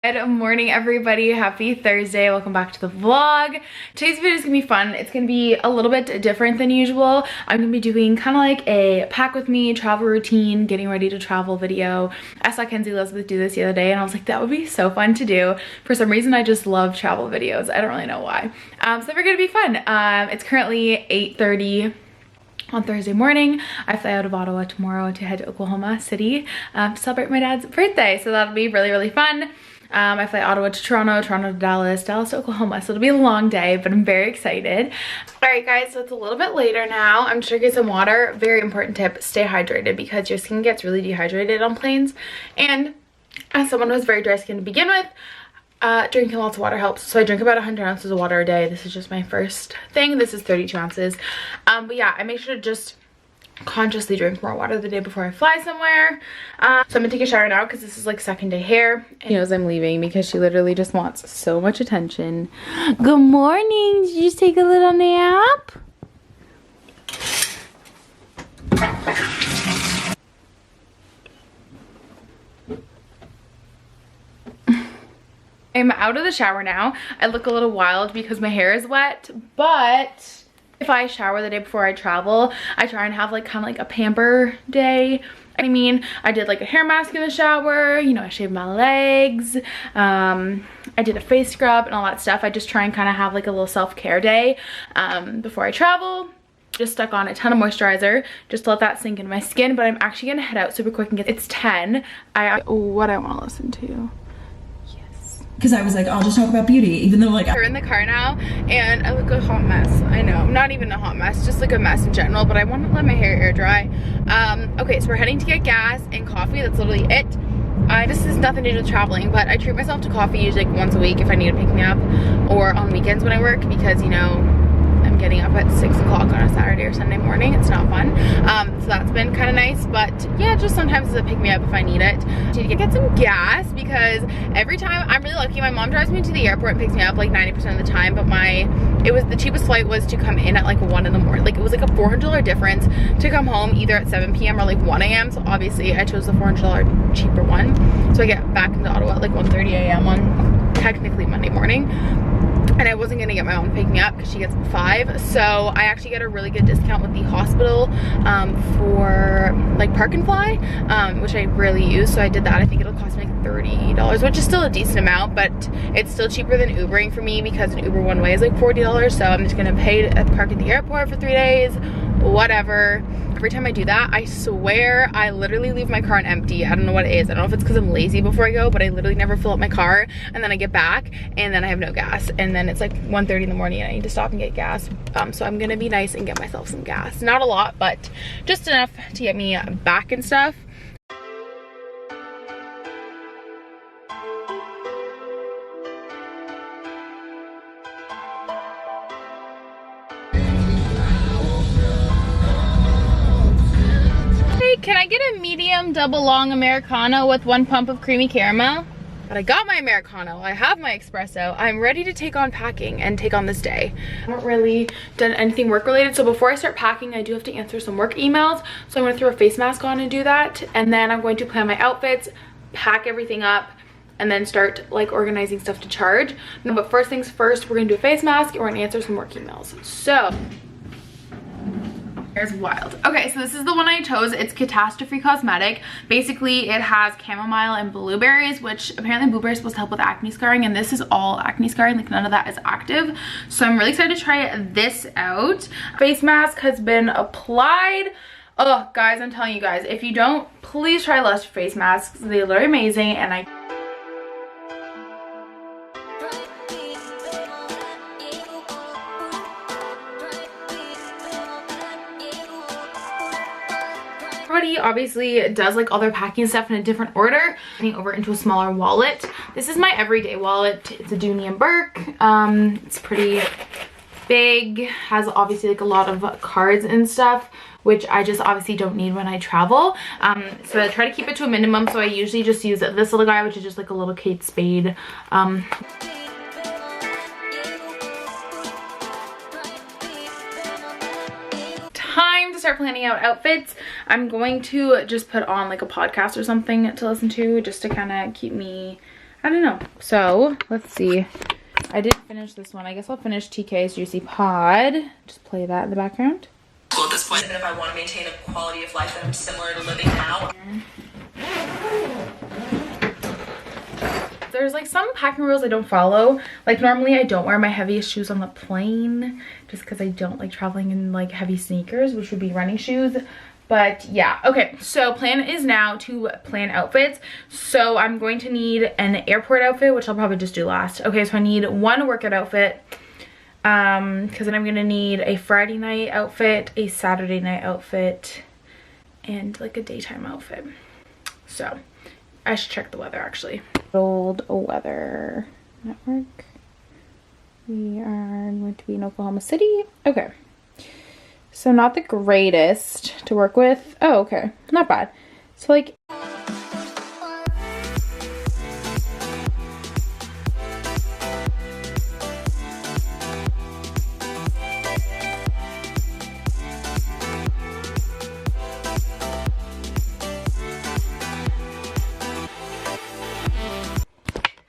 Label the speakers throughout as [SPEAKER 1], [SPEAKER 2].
[SPEAKER 1] Good morning, everybody. Happy Thursday. Welcome back to the vlog. Today's video is gonna be fun. It's gonna be a little bit different than usual. I'm gonna be doing kind of like a pack with me travel routine, getting ready to travel video. I saw Kenzie Elizabeth do this the other day and I was like, that would be so fun to do. For some reason, I just love travel videos. I don't really know why. So they're gonna be fun. It's currently 8:30 on Thursday morning. I fly out of Ottawa tomorrow to head to Oklahoma City to celebrate my dad's birthday. So that'll be really, really fun. I fly Ottawa to Toronto, Toronto to Dallas, Dallas to Oklahoma. So it'll be a long day, but I'm very excited. All right, guys, so it's a little bit later now. I'm drinking some water. Very important tip, stay hydrated because your skin gets really dehydrated on planes. And as someone who's very dry skin to begin with, drinking lots of water helps. So I drink about 100 ounces of water a day. This is just my first thing. This is 32 ounces. But yeah, I make sure to just consciously drink more water the day before I fly somewhere. So I'm gonna take a shower now because this is like second day hair. She knows I'm leaving because she literally just wants so much attention. Good morning. Did you just take a little nap? I'm out of the shower now. I look a little wild because my hair is wet, but if I shower the day before I travel, I try and have like kind of like a pamper day. I mean, I did like a hair mask in the shower, you know, I shaved my legs, I did a face scrub and all that stuff. I just try and kind of have like a little self-care day before I travel. Just stuck on a ton of moisturizer just to let that sink into my skin, but I'm actually gonna head out super quick and get, it's 10. What I want to listen to.
[SPEAKER 2] Because I was like, I'll just talk about beauty, even though like
[SPEAKER 1] we're in the car now and I look a hot mess. I know, not even a hot mess, just like a mess in general, but I want to let my hair air dry. Okay, so we're heading to get gas and coffee. That's literally it. This has nothing to do with traveling, but I treat myself to coffee usually like once a week if I need to pick me up, or on weekends when I work, because you know, I'm getting up at 6 o'clock on a Saturday or Sunday morning. It's not fun. So that's been kind of nice, but yeah, just sometimes it's a pick me up if I need it. I need to get some gas because every time, I'm really lucky, my mom drives me to the airport and picks me up like 90% of the time, but the cheapest flight was to come in at like 1 in the morning. Like it was like a $400 difference to come home either at 7 p.m. or like 1 a.m. So obviously I chose the $400 cheaper one. So I get back into Ottawa at like 1:30 a.m. on technically Monday morning. And I wasn't gonna get my mom to pick me up because she gets 5. So I actually get a really good discount with the hospital for like Park and Fly, which I rarely use. So I did that. I think it'll cost me like $30, which is still a decent amount, but it's still cheaper than Ubering for me because an Uber one way is like $40. So I'm just gonna pay to park at the airport for 3 days, whatever. Every time I do that, I swear I literally leave my car on empty. I don't know what it is. I don't know if it's because I'm lazy before I go, but I literally never fill up my car, and then I get back and then I have no gas, and then it's like 1:30 in the morning and I need to stop and get gas. So I'm gonna be nice and get myself some gas. Not a lot, but just enough to get me back and stuff. Can I get a medium double long Americano with 1 pump of creamy caramel? But I got my Americano, I have my espresso, I'm ready to take on packing and take on this day. I haven't really done anything work related, so before I start packing, I do have to answer some work emails. So I'm gonna throw a face mask on and do that. And then I'm going to plan my outfits, pack everything up, and then start like organizing stuff to charge. But first things first, we're gonna do a face mask and we're gonna answer some work emails. So, here's wild. Okay, so this is the one I chose. It's Catastrophe Cosmetic. Basically, it has chamomile and blueberries, which apparently blueberries are supposed to help with acne scarring, and this is all acne scarring, like none of that is active. So I'm really excited to try this out. Face mask has been applied. Oh, guys, I'm telling you guys, if you don't, please try Lush face masks. They look amazing, and I everybody obviously does like all their packing stuff in a different order. Putting over into a smaller wallet. This is my everyday wallet. It's a Dooney & Burke. It's pretty big, has obviously like a lot of cards and stuff, which I just obviously don't need when I travel. So I try to keep it to a minimum. So I usually just use this little guy, which is just like a little Kate Spade. Time to start planning out outfits. I'm going to just put on like a podcast or something to listen to, just to kind of keep me I don't know. So let's see. I didn't finish this one. I guess I'll finish TK's Juicy Pod. Just play that in the background.
[SPEAKER 3] Well, at this point, and if I want to maintain a quality of life that I'm similar to living now.
[SPEAKER 1] There's like some packing rules I don't follow. Like normally I don't wear my heaviest shoes on the plane just because I don't like traveling in like heavy sneakers, which would be running shoes. But yeah, okay, so plan is now to plan outfits. So I'm going to need an airport outfit, which I'll probably just do last. Okay, so I need one workout outfit, because then I'm gonna need a Friday night outfit, a Saturday night outfit, and like a daytime outfit. So I should check the weather actually. Old weather network. We are going to be in Oklahoma City. Okay. So not the greatest to work with. Oh, okay. Not bad. So like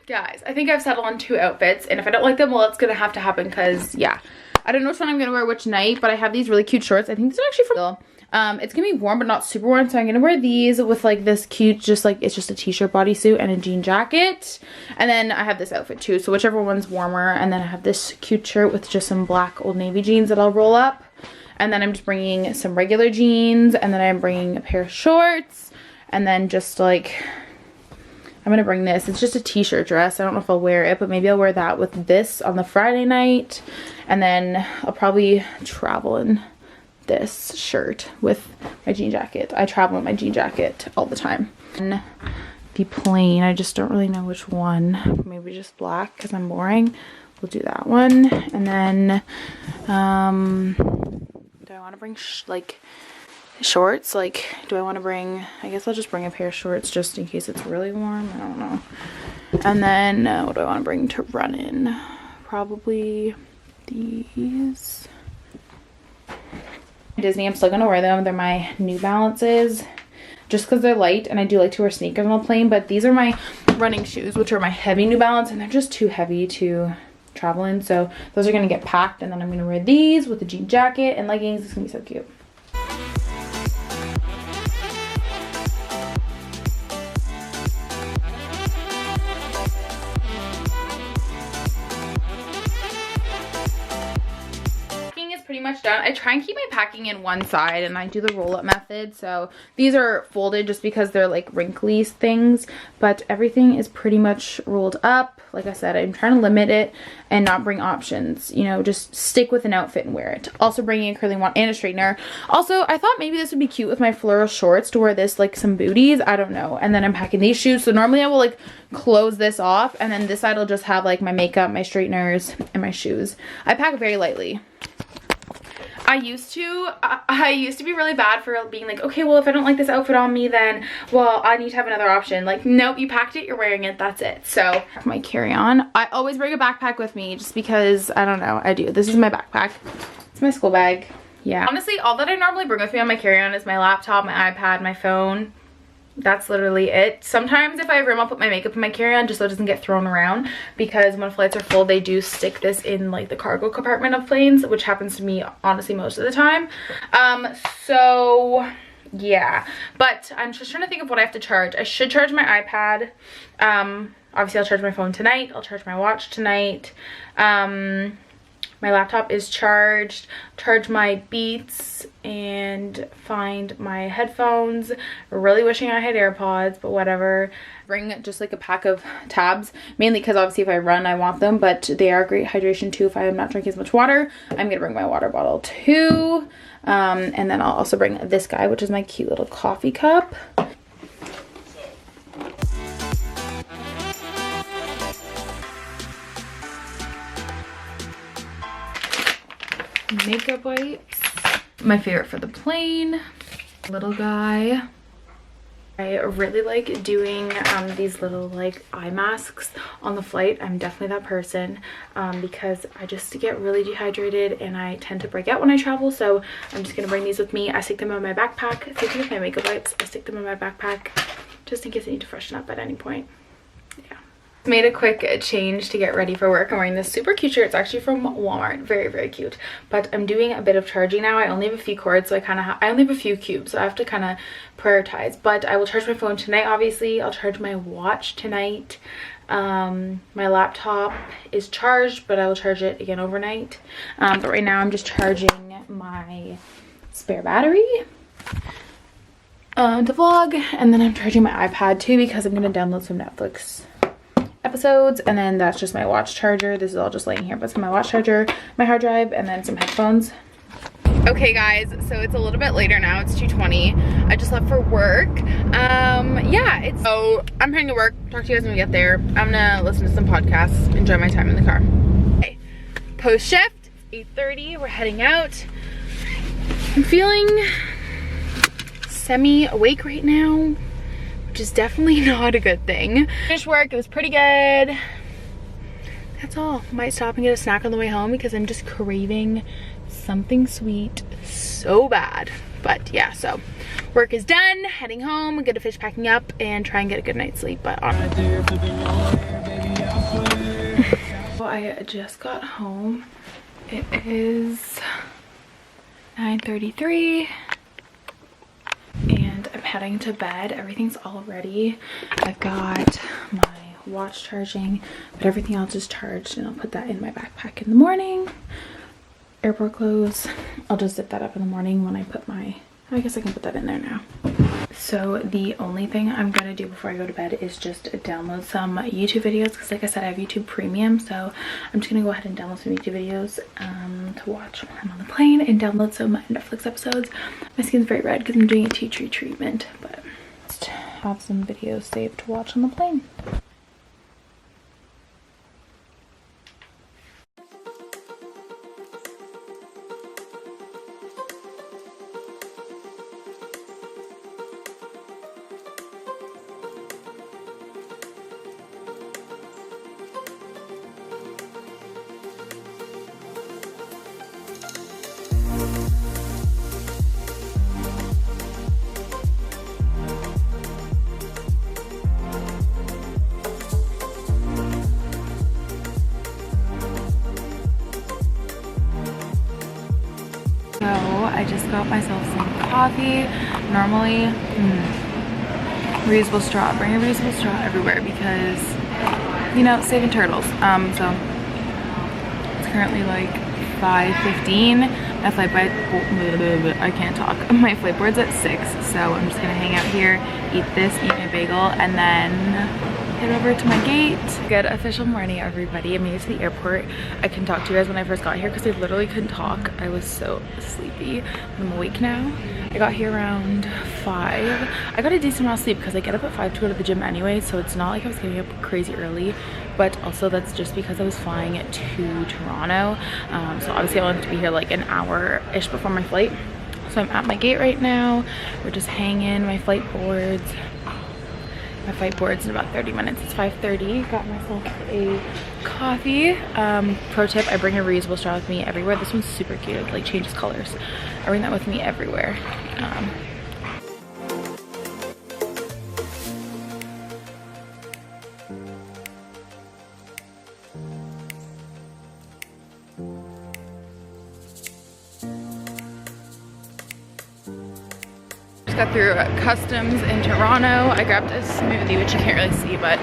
[SPEAKER 1] guys, I think I've settled on 2 outfits, and if I don't like them, well, it's gonna have to happen because yeah, I don't know which one I'm gonna wear which night, but I have these really cute shorts. I think these are actually from it's gonna be warm but not super warm, so I'm gonna wear these with like this cute, just like it's just a t-shirt bodysuit and a jean jacket, and then I have this outfit too, so whichever one's warmer. And then I have this cute shirt with just some black Old Navy jeans that I'll roll up, and then I'm just bringing some regular jeans, and then I'm bringing a pair of shorts, and then just like I'm gonna bring this. It's just a t-shirt dress. I don't know if I'll wear it, but maybe I'll wear that with this on the Friday night. And then I'll probably travel in this shirt with my jean jacket. I travel in my jean jacket all the time. And the plain, I just don't really know which one. Maybe just black because I'm boring. We'll do that one. And then, do I want to bring like shorts? Like, do I want to bring, I guess I'll just bring a pair of shorts just in case it's really warm. I don't know. And then what do I want to bring to run in? Probably these. Disney, I'm still gonna wear them. They're my New Balances just because they're light, and I do like to wear sneakers on the plane, but these are my running shoes, which are my heavy New Balance, and they're just too heavy to travel in, so those are gonna get packed. And then I'm gonna wear these with a jean jacket and leggings. It's gonna be so cute. Pretty much done. I try and keep my packing in one side, and I do the roll-up method. So these are folded just because they're like wrinkly things, but everything is pretty much rolled up. Like I said, I'm trying to limit it and not bring options, you know, just stick with an outfit and wear it. Also bringing a curling wand and a straightener. Also, I thought maybe this would be cute with my floral shorts to wear this, like some booties, I don't know. And then I'm packing these shoes, so normally I will like close this off, and then this side will just have like my makeup, my straighteners, and my shoes. I pack very lightly. I used to be really bad for being like, okay, well, if I don't like this outfit on me, then, well, I need to have another option. Like, nope, you packed it, you're wearing it, that's it. So, my carry-on. I always bring a backpack with me just because, I don't know, I do. This is my backpack. It's my school bag. Yeah. Honestly, all that I normally bring with me on my carry-on is my laptop, my iPad, my phone. That's literally it. Sometimes if I have room, I'll put my makeup in my carry-on just so it doesn't get thrown around, because when flights are full, they do stick this in like the cargo compartment of planes, which happens to me honestly most of the time. So yeah, but I'm just trying to think of what I have to charge. I should charge my iPad. Obviously I'll charge my phone tonight. I'll charge my watch tonight. My laptop is charged, charge my Beats, and find my headphones. Really wishing I had AirPods, but whatever. Bring just like a pack of tabs, mainly because obviously if I run, I want them, but they are great hydration too if I am not drinking as much water. I'm gonna bring my water bottle too. And then I'll also bring this guy, which is my cute little coffee cup. Makeup wipes, my favorite for the plane, little guy. I really like doing these little like eye masks on the flight. I'm definitely that person because I just get really dehydrated and I tend to break out when I travel, so I'm just gonna bring these with me. I stick them in my backpack. Same thing with my makeup wipes, I stick them in my backpack just in case I need to freshen up at any point. Yeah. Made a quick change to get ready for work. I'm wearing this super cute shirt. It's actually from Walmart. Very, very cute. But I'm doing a bit of charging now. I only have a few cords, so I only have a few cubes, so I have to kind of prioritize. But I will charge my phone tonight, obviously. I'll charge my watch tonight. My laptop is charged, but I will charge it again overnight. But right now I'm just charging my spare battery to vlog, and then I'm charging my iPad too because I'm going to download some Netflix episodes, and then that's just my watch charger. This is all just laying here, but it's my watch charger, my hard drive, and then some headphones. Okay guys, so it's a little bit later now. It's 2:20. I just left for work. Yeah, so I'm heading to work. Talk to you guys when we get there. I'm gonna listen to some podcasts, enjoy my time in the car. Okay, post shift, 8:30. We're heading out. I'm feeling semi-awake right now, which is definitely not a good thing. Finished work, it was pretty good. That's all. Might stop and get a snack on the way home because I'm just craving something sweet so bad. But yeah, so work is done, heading home, I'm gonna finish packing up and try and get a good night's sleep. But I just got home. It is 9:33 and I'm heading to bed. Everything's all ready. I've got my watch charging, but everything else is charged, and I'll put that in my backpack in the morning. Airport clothes, I'll just zip that up in the morning when I put my, I guess I can put that in there now. So the only thing I'm gonna do before I go to bed is just download some YouTube videos, because like I said, I have YouTube Premium, so I'm just gonna go ahead and download some YouTube videos to watch while I'm on the plane, and download some Netflix episodes. My skin's very red because I'm doing a tea tree treatment, but just have some videos saved to watch on the plane. So I just got myself some coffee. Normally, reusable straw. Bring a reusable straw everywhere because, you know, saving turtles. So it's currently like 5:15. My flight I can't talk. My flight board's at 6, so I'm just gonna hang out here, eat this, eat my bagel, and then head over to my gate. Good official morning, everybody. I made it to the airport. I couldn't talk to you guys when I first got here because I literally couldn't talk. I was so sleepy. I'm awake now. I got here around 5. I got a decent amount of sleep because I get up at 5 to go to the gym anyway, so it's not like I was getting up crazy early, but also that's just because I was flying to Toronto. So obviously I wanted to be here like an hour-ish before my flight. So I'm at my gate right now. We're just hanging my flight boards. My flight board's in about 30 minutes. It's 5:30. Got myself a coffee. Pro tip, I bring a reusable straw with me everywhere. This one's super cute. It like changes colors. I bring that with me everywhere. Got through customs in Toronto. I grabbed a smoothie, which you can't really see, but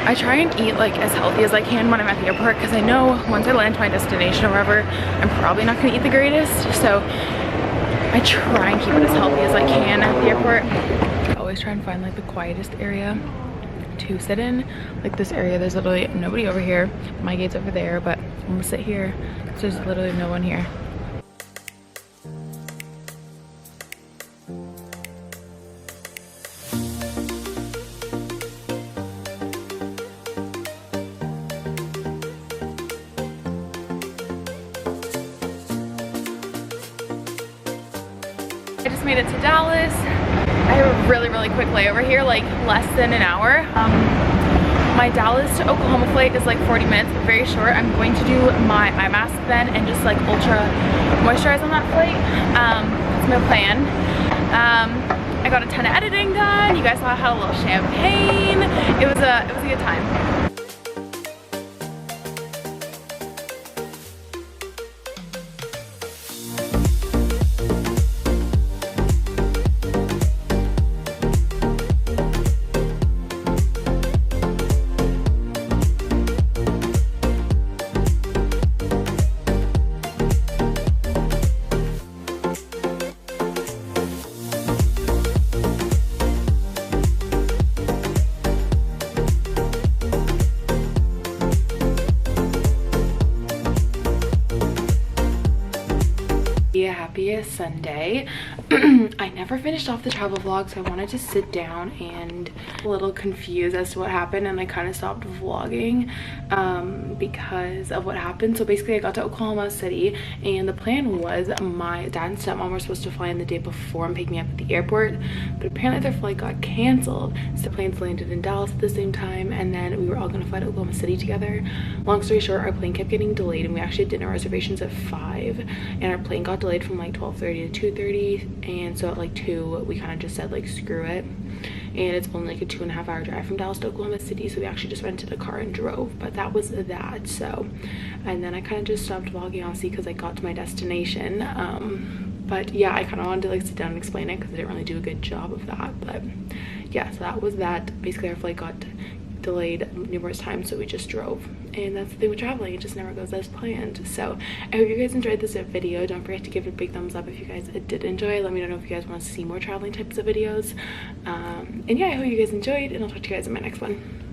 [SPEAKER 1] I try and eat like as healthy as I can when I'm at the airport, because I know once I land to my destination or wherever, I'm probably not going to eat the greatest. So I try and keep it as healthy as I can at the airport. I always try and find like the quietest area to sit in. Like this area, there's literally nobody over here. My gate's over there, but I'm gonna sit here because there's literally no one here. I just made it to Dallas. I have a really quick layover here, like less than an hour. My Dallas to Oklahoma flight is like 40 minutes, but very short. I'm going to do my eye mask then and just like ultra moisturize on that flight. That's my plan. I got a ton of editing done. You guys saw I had a little champagne. It was a good time. happy Sunday. I never finished off the travel vlog, so I wanted to sit down and a little confused as to what happened, and I kind of stopped vlogging because of what happened. So basically I got to Oklahoma City, and the plan was my dad and stepmom were supposed to fly in the day before and pick me up at the airport, but apparently their flight got canceled, so the planes landed in Dallas at the same time, and then we were all going to fly to Oklahoma City together. Long story short, our plane kept getting delayed, and we actually had dinner reservations at 5, and our plane got delayed from like 12:30 to 2:30, and so at like 2 we kind of just said like screw it, and it's only like a 2.5 hour drive from Dallas to Oklahoma City, so we actually just rented a car and drove. But that was that. So, and then I kind of just stopped vlogging honestly because I got to my destination. But yeah, I kind of wanted to like sit down and explain it because I didn't really do a good job of that. But yeah, so that was that. Basically our flight got delayed numerous times, so we just drove, and that's the thing with traveling, it just never goes as planned. So I hope you guys enjoyed this video. Don't forget to give it a big thumbs up if you guys did enjoy. Let me know if you guys want to see more traveling types of videos, and yeah, I hope you guys enjoyed, and I'll talk to you guys in my next one.